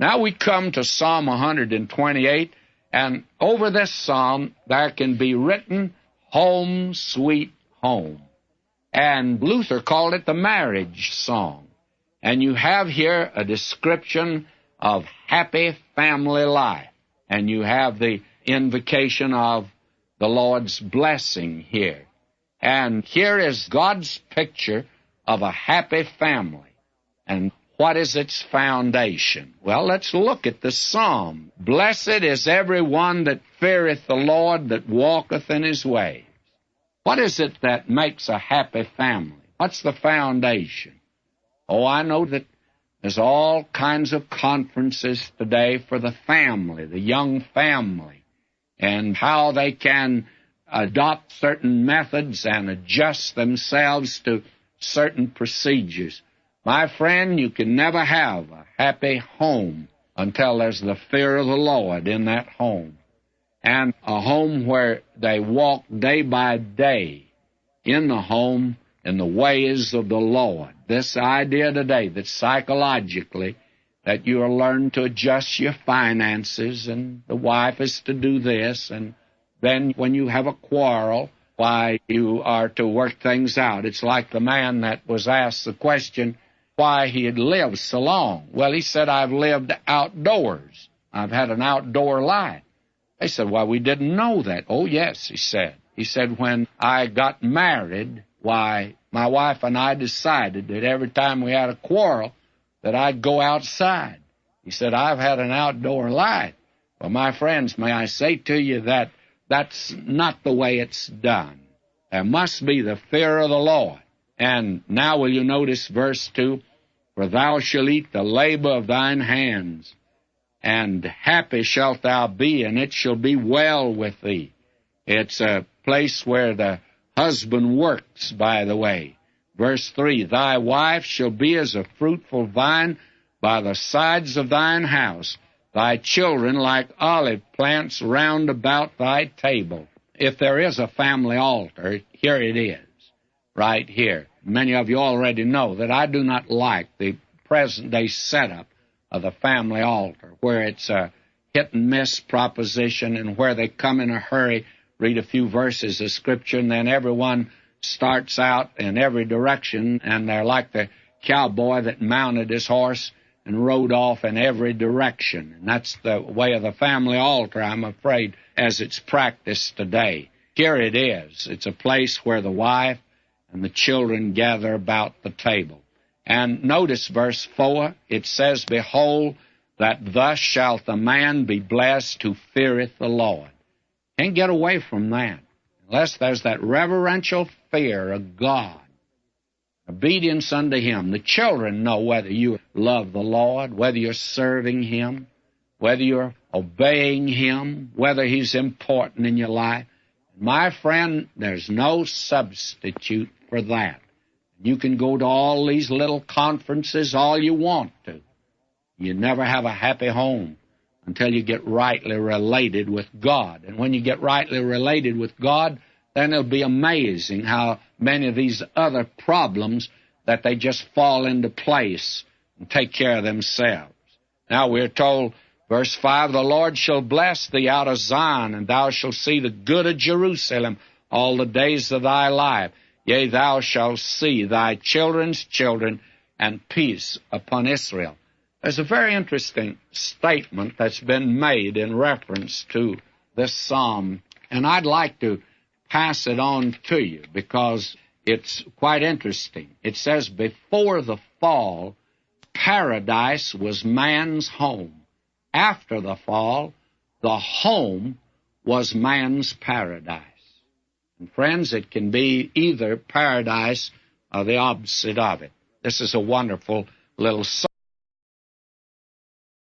Now we come to Psalm 128, and over this psalm there can be written, Home, Sweet Home. And Luther called it the marriage song. And you have here a description of happy family life. And you have the invocation of the Lord's blessing here. And here is God's picture of a happy family. And what is its foundation? Well, let's look at the psalm. Blessed is every one that feareth the Lord, that walketh in his ways. What is it that makes a happy family? What's the foundation? Oh, I know that there's all kinds of conferences today for the family, the young family, and how they can adopt certain methods and adjust themselves to certain procedures. My friend, you can never have a happy home until there's the fear of the Lord in that home. And a home where they walk day by day in the home in the ways of the Lord. This idea today that psychologically that you will learn to adjust your finances, and the wife is to do this, and then when you have a quarrel, why, you are to work things out. It's like the man that was asked the question why he had lived so long. Well, he said, I've lived outdoors. I've had an outdoor life. They said, well, we didn't know that. Oh, yes, he said. He said, when I got married, why, my wife and I decided that every time we had a quarrel that I'd go outside. He said, I've had an outdoor life. Well, my friends, may I say to you that that's not the way it's done. There must be the fear of the Lord. And now will you notice verse 2? For thou shalt eat the labor of thine hands, and happy shalt thou be, and it shall be well with thee. It's a place where the husband works, by the way. Verse 3, thy wife shall be as a fruitful vine by the sides of thine house, thy children like olive plants round about thy table. If there is a family altar, here it is, right here. Many of you already know that I do not like the present-day setup of the family altar, where it's a hit-and-miss proposition and where they come in a hurry, read a few verses of Scripture, and then everyone starts out in every direction, and they're like the cowboy that mounted his horse and rode off in every direction. And that's the way of the family altar, I'm afraid, as it's practiced today. Here it is. It's a place where the wife and the children gather about the table. And notice verse 4, it says, behold, that thus shalt the man be blessed who feareth the Lord. Can't get away from that unless there's that reverential fear of God, obedience unto Him. The children know whether you love the Lord, whether you're serving Him, whether you're obeying Him, whether He's important in your life. My friend, there's no substitute for that. You can go to all these little conferences all you want to. You never have a happy home until you get rightly related with God. And when you get rightly related with God, then it'll be amazing how many of these other problems that they just fall into place and take care of themselves. Now we're told, verse 5, the Lord shall bless thee out of Zion, and thou shalt see the good of Jerusalem all the days of thy life. Yea, thou shalt see thy children's children, and peace upon Israel. There's a very interesting statement that's been made in reference to this psalm, and I'd like to pass it on to you because it's quite interesting. It says, before the fall, paradise was man's home. After the fall, the home was man's paradise. And friends, it can be either paradise or the opposite of it. This is a wonderful little